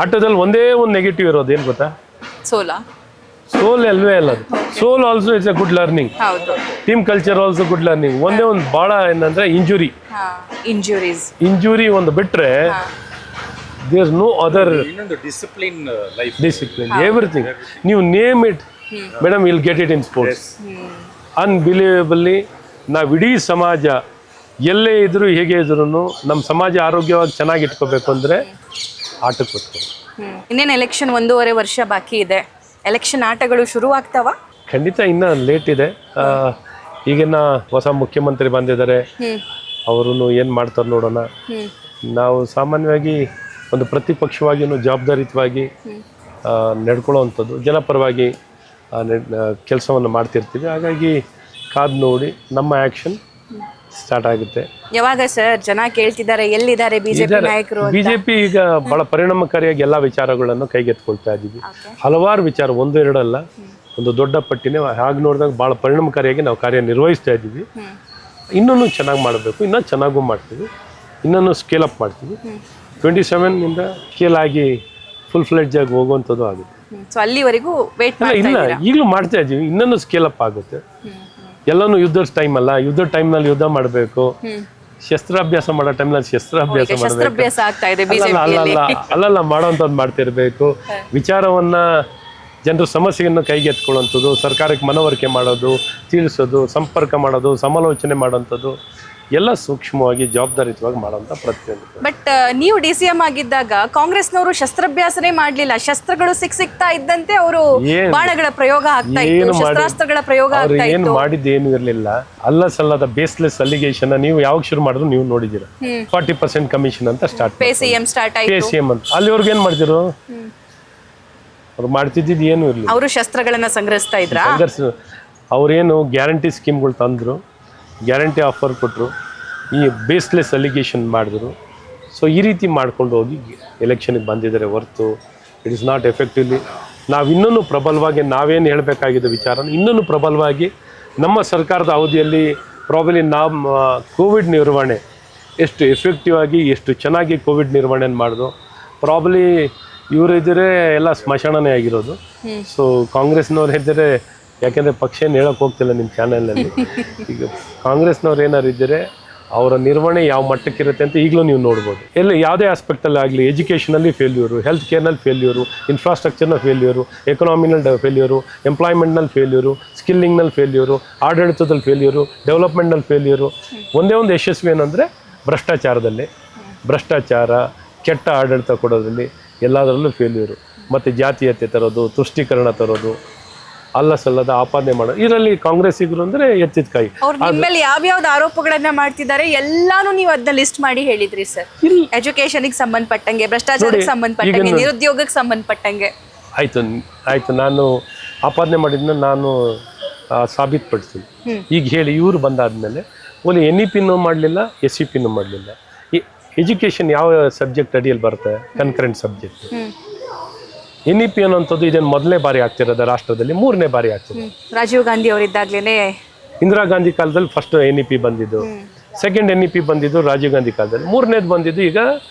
ಆಟದಲ್ಲಿ ಒಂದೇ ಒಂದು ನೆಗೆಟಿವ್ ಇರೋದು ಏನು ಗೊತ್ತಾ? ಸೋಲ್ ಅಲ್ವೇ ಅಲ್ಲ. ಅದು ಸೋಲ್ also it's a good learning. Team culture also good learning. ಒಂದೇ ಒಂದು ಭಾಳ ಏನಂದ್ರೆ ಇಂಜುರಿ ಒಂದು ಬಿಟ್ರೆ there no other discipline everything. ನೀವು name it madam, will get it in sports. Unbelievably ನಾವು ಇಡೀ ಸಮಾಜ ಎಲ್ಲೇ ಇದ್ರು ಹೇಗೆ ಇದ್ರು ನಮ್ಮ ಸಮಾಜ ಆರೋಗ್ಯವಾಗಿ ಚೆನ್ನಾಗಿ ಇಟ್ಕೋಬೇಕು ಅಂದರೆ ಆಟಕ್ಕೆ ಕೊಟ್ಕೊಂಡು. ಇನ್ನೇನು ಎಲೆಕ್ಷನ್ 1.5 ವರ್ಷ ಬಾಕಿ ಇದೆ. ಎಲೆಕ್ಷನ್ ಆಟಗಳು ಶುರು ಆಗ್ತಾವ? ಖಂಡಿತ ಇನ್ನೂ ಲೇಟ್ ಇದೆ. ಈಗಿನ ಹೊಸ ಮುಖ್ಯಮಂತ್ರಿ ಬಂದಿದ್ದಾರೆ, ಅವರು ಏನು ಮಾಡ್ತಾರೆ ನೋಡೋಣ. ನಾವು ಸಾಮಾನ್ಯವಾಗಿ ಒಂದು ಪ್ರತಿಪಕ್ಷವಾಗಿಯೂ ಜವಾಬ್ದಾರಿಯುತವಾಗಿ ನಡ್ಕೊಳ್ಳೋವಂಥದ್ದು, ಜನಪರವಾಗಿ ಕೆಲಸವನ್ನು ಮಾಡ್ತಿರ್ತೀವಿ. ಹಾಗಾಗಿ ಕಾದು ನೋಡಿ ನಮ್ಮ ಆ್ಯಕ್ಷನ್ ಸ್ಟಾರ್ಟ್ ಆಗುತ್ತೆ. ಯಾವಾಗ ಸರ್ ಜನ ಕೇಳ್ತಿದ್ದಾರೆ ಎಲ್ಲಿದ್ದಾರೆ ಬಿಜೆಪಿ ನಾಯಕರು? ಬಿಜೆಪಿ ಈಗ ಬಹಳ ಪರಿಣಾಮಕಾರಿಯಾಗಿ ಎಲ್ಲ ವಿಚಾರಗಳನ್ನು ಕೈಗೆತ್ಕೊಳ್ತಾ ಇದ್ದೀವಿ. ಹಲವಾರು ವಿಚಾರ, 1-2 ಅಲ್ಲ, ಒಂದು ದೊಡ್ಡ ಪಟ್ಟಿನೇ. ಹಾಗೆ ನೋಡಿದಾಗ ಭಾಳ ಪರಿಣಾಮಕಾರಿಯಾಗಿ ನಾವು ಕಾರ್ಯನಿರ್ವಹಿಸ್ತಾ ಇದ್ದೀವಿ. ಇನ್ನೂ ಚೆನ್ನಾಗಿ ಮಾಡಬೇಕು, ಇನ್ನೂ ಚೆನ್ನಾಗೂ ಮಾಡ್ತೀವಿ, ಇನ್ನೂ ಸ್ಕೇಲ್ ಅಪ್ ಮಾಡ್ತೀವಿ. 27 ಸ್ಕೇಲ್ ಆಗಿ ಫುಲ್ ಫ್ಲೆಡ್ಜ್ ಆಗಿ ಹೋಗುವಂಥದ್ದು ಆಗುತ್ತೆ. ಸೊ ಅಲ್ಲಿವರೆಗೂ ವೇಟ್ ಇಲ್ಲ, ಈಗಲೂ ಮಾಡ್ತಾ ಇದ್ದೀವಿ, ಇನ್ನೂ ಸ್ಕೇಲ್ ಅಪ್ ಆಗುತ್ತೆ. ಎಲ್ಲನೂ ಯುದ್ಧದ ಟೈಮ್ ಅಲ್ಲ, ಯುದ್ಧದ ಟೈಮ್ನಲ್ಲಿ ಯುದ್ಧ ಮಾಡಬೇಕು, ಶಸ್ತ್ರಾಭ್ಯಾಸ ಮಾಡೋ ಟೈಮ್ನಲ್ಲಿ ಶಸ್ತ್ರಾಭ್ಯಾಸ ಮಾಡಬೇಕು. ಅಲ್ಲಲ್ಲ ಮಾಡೋವಂಥದ್ದು ಮಾಡ್ತಿರ್ಬೇಕು. ವಿಚಾರವನ್ನ, ಜನರ ಸಮಸ್ಯೆಯನ್ನು ಕೈಗೆತ್ಕೊಳ್ಳುವಂಥದ್ದು, ಸರ್ಕಾರಕ್ಕೆ ಮನವರಿಕೆ ಮಾಡೋದು, ತಿಳಿಸೋದು, ಸಂಪರ್ಕ ಮಾಡೋದು, ಸಮಾಲೋಚನೆ ಮಾಡೋವಂಥದ್ದು ಎಲ್ಲ ಸೂಕ್ಷ್ಮವಾಗಿ ಜವಾಬ್ದಾರಿಯುತವಾಗಿ ಮಾಡೋಂಥ ಪ್ರತಿಯೊಂದು. ಬಟ್ ನೀವು DCM ಆಗಿದ್ದಾಗ ಕಾಂಗ್ರೆಸ್ನವರು ಶಸ್ತ್ರಾಭ್ಯಾಸನೇ ಮಾಡಲಿಲ್ಲ. ಶಸ್ತ್ರಗಳು ಸಿಗ್ತಾ ಇದ್ದಂತೆ ಅವರು ಬಾಣಗಳ ಪ್ರಯೋಗ ಆಗ್ತಾ ಇತ್ತು, ಶಸ್ತ್ರಾಸ್ತ್ರಗಳ ಪ್ರಯೋಗ ಆಗ್ತಾ ಇತ್ತು. ಏನು ಮಾಡಿದ್ದೇನು ಇರಲಿಲ್ಲ. ಅಲ್ಲ ಸಲ್ಲದ ಬೇಸ್ಲೆಸ್ ಅಲಿಗೇಷನ್ ನೀವು ಯಾವಾಗ ಶುರು ಮಾಡಿದ್ರು ನೀವು ನೋಡಿದ್ದೀರಾ. 40% ಕಮಿಷನ್ ಅಂತ ಸ್ಟಾರ್ಟ್, PCM ಸ್ಟಾರ್ಟ್ ಆಯ್ತು. PCM ಅಂತ ಅಲ್ಲಿವರೆಗೂ ಏನು ಮಾಡಿದ್ರು? ಅವ್ರು ಮಾಡ್ತಿದ್ದು ಏನು ಇರಲಿಲ್ಲ. ಅವರು ಶಸ್ತ್ರಗಳನ್ನ ಸಂಗ್ರಹಿಸ್ತಾ ಇದ್ರ. ಅವ್ರೇನು ಗ್ಯಾರಂಟಿ ಸ್ಕೀಮ್ಗಳು ತಂದರು, ಗ್ಯಾರಂಟಿ ಆಫರ್ ಕೊಟ್ಟರು, ಈ ಬೇಸ್ಲೆಸ್ ಅಲಿಗೇಷನ್ ಮಾಡಿದ್ರು. ಸೊ ಈ ರೀತಿ ಮಾಡ್ಕೊಂಡು ಹೋಗಿ ಎಲೆಕ್ಷನ್ಗೆ ಬಂದಿದ್ದಾರೆ ಹೊರತು ಇಟ್ ಇಸ್ ನಾಟ್ ಎಫೆಕ್ಟಿವ್ಲಿ. ನಾವು ಇನ್ನೂ ಪ್ರಬಲವಾಗಿ ನಾವೇನು ಹೇಳಬೇಕಾಗಿದ್ದ ವಿಚಾರ ಇನ್ನೂ ಪ್ರಬಲವಾಗಿ ನಮ್ಮ ಸರ್ಕಾರದ ಅವಧಿಯಲ್ಲಿ ಪ್ರಾಬಲಿ ನಾವು ಕೋವಿಡ್ ನಿರ್ವಹಣೆ ಎಷ್ಟು ಎಫೆಕ್ಟಿವ್ ಆಗಿ ಎಷ್ಟು ಚೆನ್ನಾಗಿ ಕೋವಿಡ್ ನಿರ್ವಹಣೆ ಮಾಡಿದ್ರು. ಪ್ರಾಬಲಿ ಇವರಿದ್ದರೆ ಎಲ್ಲ ಸ್ಮಶಾನನೇ ಆಗಿರೋದು. ಸೊ ಕಾಂಗ್ರೆಸ್ನವ್ರು ಇದ್ದರೆ, ಯಾಕೆಂದರೆ ಪಕ್ಷ ಏನು ಹೇಳೋಕೆ ಹೋಗ್ತಿಲ್ಲ ನಿಮ್ಮ ಚಾನಲಲ್ಲಿ, ಈಗ ಕಾಂಗ್ರೆಸ್ನವ್ರು ಏನಾರು ಇದ್ದರೆ ಅವರ ನಿರ್ವಹಣೆ ಯಾವ ಮಟ್ಟಕ್ಕಿರುತ್ತೆ ಅಂತ ಈಗಲೂ ನೀವು ನೋಡ್ಬೋದು. ಎಲ್ಲ ಯಾವುದೇ ಆಸ್ಪೆಕ್ಟಲ್ಲಿ ಆಗಲಿ, ಎಜುಕೇಷನಲ್ಲಿ ಫೇಲ್ಯೂರು, ಹೆಲ್ತ್ ಕೇರ್ನಲ್ಲಿ ಫೇಲ್ಯೂರು, ಇನ್ಫ್ರಾಸ್ಟ್ರಕ್ಚರ್ನ ಫೇಲ್ಯೂರು, ಎಕನಾಮಿನಲ್ಲಿ ಫೇಲ್ಯೂರು, ಎಂಪ್ಲಾಯ್ಮೆಂಟ್ನಲ್ಲಿ ಫೇಲ್ಯೂರು, ಸ್ಕಿಲ್ಲಿಂಗ್ನಲ್ಲಿ ಫೇಲ್ಯೂರು, ಆಡಳಿತದಲ್ಲಿ ಫೇಲ್ಯೂರು, ಡೆವಲಪ್ಮೆಂಟ್ನಲ್ಲಿ ಫೇಲ್ಯೂರು. ಒಂದೇ ಒಂದು ಯಶಸ್ವಿ ಏನಂದರೆ ಭ್ರಷ್ಟಾಚಾರ, ಕೆಟ್ಟ ಆಡಳಿತ ಕೊಡೋದ್ರಲ್ಲಿ ಎಲ್ಲದರಲ್ಲೂ ಫೇಲ್ಯೂರು. ಮತ್ತು ಜಾತೀಯತೆ ತರೋದು, ತುಷ್ಟೀಕರಣ ತರೋದು, ಅಲ್ಲ ಸಲ್ಲದ ಆಪಾದನೆ ಮಾಡೋದು, ಇದರಲ್ಲಿ ಕಾಂಗ್ರೆಸ್ಸಿಗರು ಅಂದರೆ ಎತ್ತಿದ ಕೈ. ಅವ್ರು ನಿಮ್ಮಲ್ಲಿ ಯಾವ್ಯಾವ್ದು ಆರೋಪಗಳನ್ನ ಮಾಡ್ತಿದ್ದಾರೆ ಎಲ್ಲಾನು ನೀವು ಅದನ್ನ ಲಿಸ್ಟ್ ಮಾಡಿ ಹೇಳಿದ್ರಿ ಸರ್. ಎಜುಕೇಶನ್ಗೆ ಸಂಬಂಧಪಟ್ಟಂಗೆ, ಭ್ರಷ್ಟಾಚಾರಕ್ಕೆ ಸಂಬಂಧಪಟ್ಟಂಗೆ, ನಿರುದ್ಯೋಗಕ್ಕೆ ಸಂಬಂಧಪಟ್ಟಂಗೆ. ಆಯ್ತು ನಾನು ಆಪಾದನೆ ಮಾಡಿದ್ನ ನಾನು ಸಾಬೀತುಪಡಿಸ್ತೀನಿ. ಈಗ ಹೇಳಿ, ಇವರು ಬಂದಾದ್ಮೇಲೆ ಒಂದು NEPನೂ ಮಾಡಲಿಲ್ಲ, SEPನೂ ಮಾಡಲಿಲ್ಲ. ಈ ಎಜುಕೇಷನ್ ಯಾವ ಸಬ್ಜೆಕ್ಟ್ ಅಡಿಯಲ್ಲಿ ಬರುತ್ತೆ? Concurrent subject. NEP ಅನ್ನೋಂಥದ್ದು ಇದೇನು ಮೊದಲನೇ ಬಾರಿ ಆಗ್ತಿರೋದು ರಾಷ್ಟ್ರದಲ್ಲಿ, 3ನೇ ಬಾರಿ ಆಗ್ತಿದೆ. ರಾಜೀವ್ ಗಾಂಧಿ ಅವರಿದ್ದಾಗಲೇ, ಇಂದಿರಾ ಗಾಂಧಿ ಕಾಲದಲ್ಲಿ ಫಸ್ಟ್ NEP ಬಂದಿದ್ದು, ಸೆಕೆಂಡ್ NEP ಬಂದಿದ್ದು ರಾಜೀವ್ ಗಾಂಧಿ ಕಾಲದಲ್ಲಿ, 3ನೇದು ಬಂದಿದ್ದು ಈಗ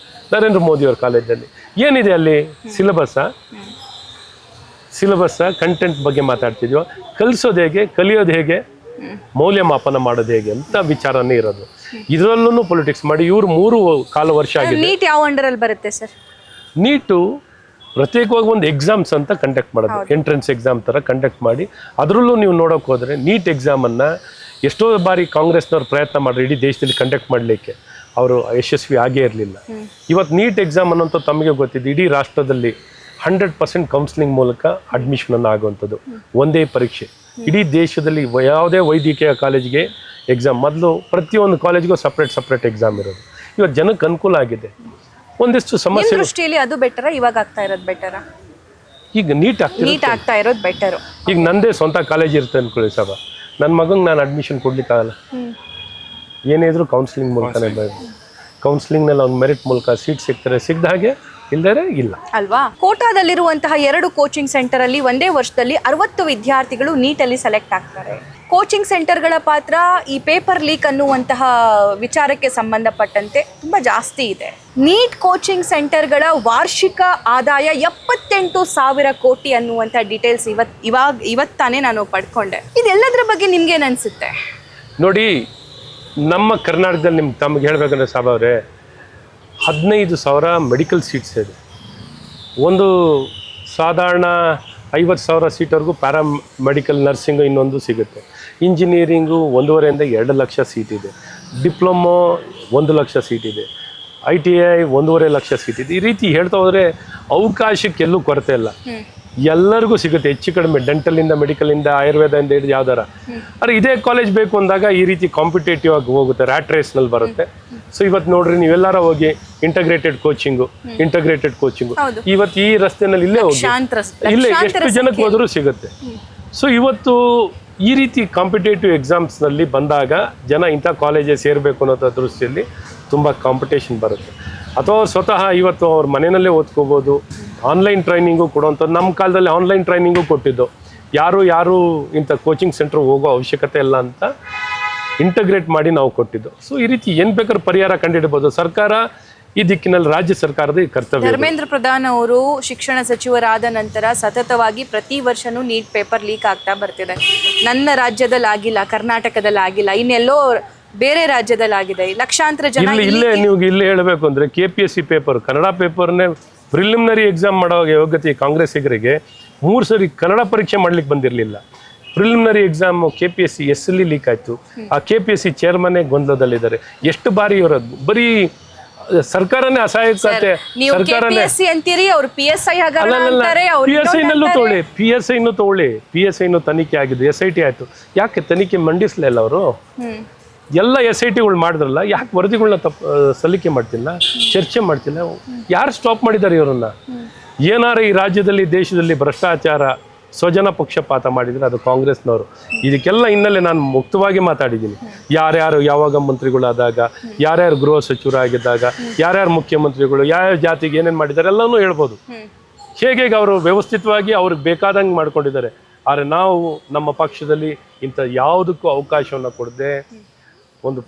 ನರೇಂದ್ರ ಮೋದಿ ಅವ್ರ ಕಾಲೇಜಲ್ಲಿ. ಏನಿದೆ ಅಲ್ಲಿ? ಸಿಲೆಬಸ್ಸ ಕಂಟೆಂಟ್ ಬಗ್ಗೆ ಮಾತಾಡ್ತಿದ್ವೋ, ಕಲಿಸೋದು ಹೇಗೆ, ಕಲಿಯೋದು ಹೇಗೆ, ಮೌಲ್ಯಮಾಪನ ಮಾಡೋದು ಹೇಗೆ ಅಂತ ವಿಚಾರನೇ ಇರೋದು. ಇದರಲ್ಲೂ ಪೊಲಿಟಿಕ್ಸ್ ಮಾಡಿ ಇವರು 3 ವರ್ಷ ಆಗಿದೆ. ನೀಟ್ ಯಾವ ಅಂಡರಲ್ಲಿ ಬರುತ್ತೆ ಸರ್? ನೀಟು ಪ್ರತ್ಯೇಕವಾಗಿ ಒಂದು ಎಕ್ಸಾಮ್ಸ್ ಅಂತ ಕಂಡಕ್ಟ್ ಮಾಡೋದು, ಎಂಟ್ರೆನ್ಸ್ ಎಕ್ಸಾಮ್ ಥರ ಕಂಡಕ್ಟ್ ಮಾಡಿ ಅದರಲ್ಲೂ ನೀವು ನೋಡೋಕೆ ಹೋದರೆ ನೀಟ್ ಎಕ್ಸಾಮನ್ನು ಎಷ್ಟೋ ಬಾರಿ ಕಾಂಗ್ರೆಸ್ನವ್ರು ಪ್ರಯತ್ನ ಮಾಡಿದ್ರು ಇಡೀ ದೇಶದಲ್ಲಿ ಕಂಡಕ್ಟ್ ಮಾಡಲಿಕ್ಕೆ, ಅವರು ಯಶಸ್ವಿ ಆಗೇ ಇರಲಿಲ್ಲ. ಇವತ್ತು ನೀಟ್ ಎಕ್ಸಾಮ್ ಅನ್ನೋಂಥ ತಮಗೆ ಗೊತ್ತಿದ್ದು ಇಡೀ ರಾಷ್ಟ್ರದಲ್ಲಿ 100% ಕೌನ್ಸಿಲಿಂಗ್ ಮೂಲಕ ಅಡ್ಮಿಷನನ್ನು ಆಗುವಂಥದ್ದು, ಒಂದೇ ಪರೀಕ್ಷೆ. ಇಡೀ ದೇಶದಲ್ಲಿ ಯಾವುದೇ ವೈದ್ಯಕೀಯ ಕಾಲೇಜಿಗೆ ಎಕ್ಸಾಮ್ ಮೊದಲು ಪ್ರತಿಯೊಂದು ಕಾಲೇಜಿಗೂ ಸಪ್ರೇಟ್ ಎಕ್ಸಾಮ್ ಇರೋದು. ಇವತ್ತು ಜನಕ್ಕೆ ಅನುಕೂಲ ಆಗಿದೆ. ಒಂದಿಷ್ಟು ಸಮಸ್ಯೆ ದೃಷ್ಟಿಯಲ್ಲಿ ಅದು ಬೆಟರ, ಇವಾಗ ಆಗ್ತಾ ಇರೋದು ಬೆಟರ? ಈಗ ನೀಟ್ ಆಗ್ತಾ ಇರೋದು ಬೆಟರು. ಈಗ ನಂದೇ ಸ್ವಂತ ಕಾಲೇಜ್ ಇರುತ್ತೆ ಅನ್ಕೊಳ್ಳಿ ಸಾಬ, ನನ್ನ ಮಗಂಗೆ ನಾನು ಅಡ್ಮಿಷನ್ ಕೊಡ್ಲಿಕ್ಕಾಗಲ್ಲ. ಏನೇ ಇದ್ರು ಕೌನ್ಸಿಲಿಂಗ್ ಮೂಲಕನೇ ಬೇಕು. ಕೌನ್ಸಿಲಿಂಗ್ನಲ್ಲಿ ಅವ್ನು ಮೆರಿಟ್ ಮೂಲಕ ಸೀಟ್ ಸಿಗ್ತಾರೆ, ಸಿಗ್ದ ಹಾಗೆ ಇಲ್ಲದೇ ಇಲ್ಲ ಅಲ್ವಾ? ಕೋಟಾದಲ್ಲಿರುವಂತಹ 2 ಕೋಚಿಂಗ್ ಸೆಂಟರ್ ಅಲ್ಲಿ ಒಂದೇ ವರ್ಷದಲ್ಲಿ 60 ವಿದ್ಯಾರ್ಥಿಗಳು ನೀಟಲ್ಲಿ ಸೆಲೆಕ್ಟ್ ಆಗ್ತಾರೆ. ಕೋಚಿಂಗ್ ಸೆಂಟರ್ಗಳ ಪಾತ್ರ ಈ ಪೇಪರ್ ಲೀಕ್ ಅನ್ನುವಂತಹ ವಿಚಾರಕ್ಕೆ ಸಂಬಂಧಪಟ್ಟಂತೆ ತುಂಬಾ ಜಾಸ್ತಿ ಇದೆ. ನೀಟ್ ಕೋಚಿಂಗ್ ಸೆಂಟರ್ಗಳ ವಾರ್ಷಿಕ ಆದಾಯ 78,000 ಕೋಟಿ ಅನ್ನುವಂಥ ಡೀಟೇಲ್ಸ್ ಇವತ್ತಾನೇ ನಾನು ಪಡ್ಕೊಂಡೆ. ಇದೆಲ್ಲದರ ಬಗ್ಗೆ ನಿಮ್ಗೇನು ಅನಿಸುತ್ತೆ? ನೋಡಿ, ನಮ್ಮ ಕರ್ನಾಟಕದಲ್ಲಿ ತಮಗೆ ಹೇಳ್ಬೇಕಂದ್ರೆ ಸಾಬ್ ಅವರೇ 15,000 ಮೆಡಿಕಲ್ ಸೀಟ್ಸ್ ಇದೆ. ಒಂದು ಸಾಧಾರಣ 50,000 ಸೀಟ್ವರೆಗೂ ಪ್ಯಾರಾಮೆಡಿಕಲ್ ನರ್ಸಿಂಗು ಇನ್ನೊಂದು ಸಿಗುತ್ತೆ. ಇಂಜಿನಿಯರಿಂಗು 1.5 ಇಂದ 2 ಲಕ್ಷ ಸೀಟ್ ಇದೆ. ಡಿಪ್ಲೊಮೊ 1 ಲಕ್ಷ ಸೀಟ್ ಇದೆ. ITI 1.5 ಲಕ್ಷ ಸೀಟ್ ಇದೆ. ಈ ರೀತಿ ಹೇಳ್ತಾ ಹೋದರೆ ಅವಕಾಶಕ್ಕೆಲ್ಲೂ ಕೊರತೆ ಇಲ್ಲ, ಎಲ್ಲರಿಗೂ ಸಿಗುತ್ತೆ ಹೆಚ್ಚು ಕಡಿಮೆ. ಡೆಂಟಲಿಂದ, ಮೆಡಿಕಲಿಂದ, ಆಯುರ್ವೇದದಿಂದ ಹಿಡಿದು ಯಾವ್ದಾರ. ಆದರೆ ಇದೇ ಕಾಲೇಜ್ ಬೇಕು ಅಂದಾಗ ಈ ರೀತಿ ಕಾಂಪಿಟೇಟಿವ್ ಆಗಿ ಹೋಗುತ್ತೆ, ರ್ಯಾಟ್ ರೇಸ್ನಲ್ಲಿ ಬರುತ್ತೆ. ಸೊ ಇವತ್ತು ನೋಡ್ರಿ, ನೀವೆಲ್ಲರ ಹೋಗಿ ಇಂಟಗ್ರೇಟೆಡ್ ಕೋಚಿಂಗು ಇವತ್ತು ಈ ರಸ್ತೆನಲ್ಲಿ ಇಲ್ಲೇ ಹೋಗಿ ಇಲ್ಲೇ ಎಷ್ಟು ಜನಕ್ಕೆ ಹೋದರೂ ಸಿಗುತ್ತೆ. ಸೊ ಇವತ್ತು ಈ ರೀತಿ ಕಾಂಪಿಟೇಟಿವ್ ಎಕ್ಸಾಮ್ಸ್ನಲ್ಲಿ ಬಂದಾಗ ಜನ ಇಂಥ ಕಾಲೇಜೇ ಸೇರಬೇಕು ಅನ್ನೋ ದೃಷ್ಟಿಯಲ್ಲಿ ತುಂಬ ಕಾಂಪಿಟೇಷನ್ ಬರುತ್ತೆ. ಅಥವಾ ಸ್ವತಃ ಇವತ್ತು ಅವ್ರ ಮನೆಯಲ್ಲೇ ಓದ್ಕೋಬೋದು. ಆನ್ಲೈನ್ ಟ್ರೈನಿಂಗು ಕೊಡುವಂಥದ್ದು, ನಮ್ಮ ಕಾಲದಲ್ಲಿ ಆನ್ಲೈನ್ ಟ್ರೈನಿಂಗು ಕೊಟ್ಟಿದ್ದು. ಯಾರು ಇಂಥ ಕೋಚಿಂಗ್ ಸೆಂಟ್ರ್ ಹೋಗೋ ಅವಶ್ಯಕತೆ ಇಲ್ಲ ಅಂತ ಇಂಟಗ್ರೇಟ್ ಮಾಡಿ ನಾವು ಕೊಟ್ಟಿದ್ದು. ಸೊ ಈ ರೀತಿ ಏನು ಬೇಕಾದ್ರೂ ಪರಿಹಾರ ಕಂಡುಹಿಡಬಹುದು. ಸರ್ಕಾರ ಈ ದಿಕ್ಕಿನಲ್ಲಿ ರಾಜ್ಯ ಸರ್ಕಾರದ ಕರ್ತವ್ಯ. ಧರ್ಮೇಂದ್ರ ಪ್ರಧಾನ್ ಅವರು ಶಿಕ್ಷಣ ಸಚಿವರಾದ ನಂತರ ಸತತವಾಗಿ ಪ್ರತಿ ವರ್ಷನೂ ನೀಟ್ ಪೇಪರ್ ಲೀಕ್ ಆಗ್ತಾ ಬರ್ತಿದೆ. ನನ್ನ ರಾಜ್ಯದಲ್ಲಿ ಆಗಿಲ್ಲ, ಕರ್ನಾಟಕದಲ್ಲಿ ಆಗಿಲ್ಲ, ಇನ್ನೆಲ್ಲೋ ಬೇರೆ ರಾಜ್ಯದಲ್ಲಿ ಆಗಿದೆ. ಲಕ್ಷಾಂತರ ಜನ ಇಲ್ಲೇ ಹೇಳಬೇಕು ಅಂದರೆ KPSC ಪೇಪರ್, ಕನ್ನಡ ಪೇಪರ್ನೇ ಪ್ರಿಲಿಮಿನರಿ ಎಕ್ಸಾಮ್ ಮಾಡೋ ಯೋಗ್ಯತೆ ಕಾಂಗ್ರೆಸ್ಸಿಗರಿಗೆ 3 ಸರಿ ಕನ್ನಡ ಪರೀಕ್ಷೆ ಮಾಡ್ಲಿಕ್ಕೆ ಬಂದಿರಲಿಲ್ಲ. ಪ್ರಿಲಿಮಿನರಿ ಎಕ್ಸಾಮ್ KPSC ಎಸ್ಸಲ್ಲಿ ಲೀಕ್ ಆಯಿತು. ಆ KPSC ಚೇರ್ಮನ್ನೇ ಗೊಂದಲದಲ್ಲಿದ್ದಾರೆ. ಎಷ್ಟು ಬಾರಿ ಇವರ ಬರೀ ಸರ್ಕಾರನೇ ಅಸಹಾಯಕತೆ, ಸರ್ಕಾರನೇ PSIನೂ ತನಿಖೆ ಆಗಿದೆ. SIT ಆಯಿತು, ಯಾಕೆ ತನಿಖೆ ಮಂಡಿಸಲಿಲ್ಲ ಅವರು? ಎಲ್ಲ SITಗಳು ಮಾಡಿದ್ರಲ್ಲ, ಯಾಕೆ ವರದಿಗಳನ್ನ ಸಲ್ಲಿಕೆ ಮಾಡ್ತಿಲ್ಲ, ಚರ್ಚೆ ಮಾಡ್ತಿಲ್ಲ? ಯಾರು ಸ್ಟಾಪ್ ಮಾಡಿದ್ದಾರೆ ಇವರನ್ನ? ಏನಾರ ಈ ರಾಜ್ಯದಲ್ಲಿ, ದೇಶದಲ್ಲಿ ಭ್ರಷ್ಟಾಚಾರ, ಸ್ವಜನ ಪಕ್ಷಪಾತ ಮಾಡಿದರೆ ಅದು ಕಾಂಗ್ರೆಸ್ನವರು. ಇದಕ್ಕೆಲ್ಲ ಹಿನ್ನೆಲೆ ನಾನು ಮುಕ್ತವಾಗಿ ಮಾತಾಡಿದ್ದೀನಿ. ಯಾರ್ಯಾರು ಯಾವಾಗ ಮಂತ್ರಿಗಳಾದಾಗ, ಯಾರ್ಯಾರು ಗೃಹ ಸಚಿವರಾಗಿದ್ದಾಗ, ಯಾರ್ಯಾರು ಮುಖ್ಯಮಂತ್ರಿಗಳು ಯಾವ್ಯಾವ ಜಾತಿಗೆ ಏನೇನು ಮಾಡಿದ್ದಾರೆ ಎಲ್ಲನೂ ಹೇಳ್ಬೋದು. ಹೇಗೆ ಅವರು ವ್ಯವಸ್ಥಿತವಾಗಿ ಅವ್ರಿಗೆ ಬೇಕಾದಂಗೆ ಮಾಡ್ಕೊಂಡಿದ್ದಾರೆ. ಆದರೆ ನಾವು ನಮ್ಮ ಪಕ್ಷದಲ್ಲಿ ಇಂಥ ಯಾವುದಕ್ಕೂ ಅವಕಾಶವನ್ನು ಕೊಡದೆ ಒಂದು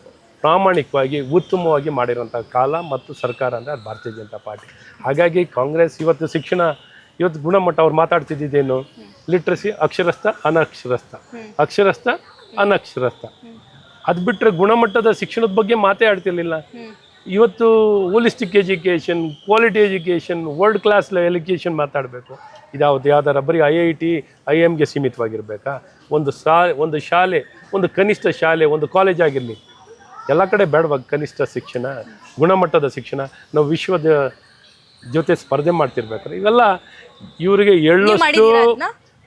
ಪ್ರಾಮಾಣಿಕವಾಗಿ ಉತ್ತಮವಾಗಿ ಮಾಡಿರೋಂಥ ಕಾಲ ಮತ್ತು ಸರ್ಕಾರ ಅಂದರೆ ಅದು ಭಾರತೀಯ ಜನತಾ ಪಾರ್ಟಿ. ಹಾಗಾಗಿ ಕಾಂಗ್ರೆಸ್ ಇವತ್ತು ಶಿಕ್ಷಣ ಇವತ್ತು ಗುಣಮಟ್ಟ ಅವ್ರು ಮಾತಾಡ್ತಿದ್ದೇನು, ಲಿಟ್ರಸಿ ಅಕ್ಷರಸ್ಥ ಅನಕ್ಷರಸ್ಥ ಅದು ಬಿಟ್ಟರೆ ಗುಣಮಟ್ಟದ ಶಿಕ್ಷಣದ ಬಗ್ಗೆ ಮಾತೇ ಆಡ್ತಿರ್ಲಿಲ್ಲ. ಇವತ್ತು holistic education, quality education, world class education ಮಾತಾಡಬೇಕು. ಯಾವ್ದಾರ ಬರೀ IIT IIMಗೆ ಸೀಮಿತವಾಗಿರಬೇಕಾ? ಒಂದು ಶಾಲೆ, ಒಂದು ಕನಿಷ್ಠ ಶಾಲೆ, ಒಂದು ಕಾಲೇಜ್ ಆಗಿರಲಿ, ಎಲ್ಲ ಕಡೆ ಬೇಡವಾಗ ಕನಿಷ್ಠ ಶಿಕ್ಷಣ, ಗುಣಮಟ್ಟದ ಶಿಕ್ಷಣ. ನಾವು ವಿಶ್ವದ ಜೊತೆ ಸ್ಪರ್ಧೆ ಮಾಡ್ತಿರ್ಬೇಕಾದ್ರೆ ಇವೆಲ್ಲ ಇವರಿಗೆ ಎಳ್ಳಷ್ಟು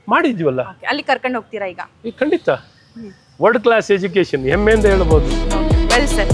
ಮಾಡಿದ್ವಲ್ಲ, ಅಲ್ಲಿ ಕರ್ಕೊಂಡು ಹೋಗ್ತೀರಾ ಈಗ? ಖಂಡಿತ ವರ್ಲ್ಡ್ ಕ್ಲಾಸ್ ಎಜುಕೇಷನ್ ಹೆಮ್ಮೆಯಿಂದ ಹೇಳ್ಬೋದು. Well sir.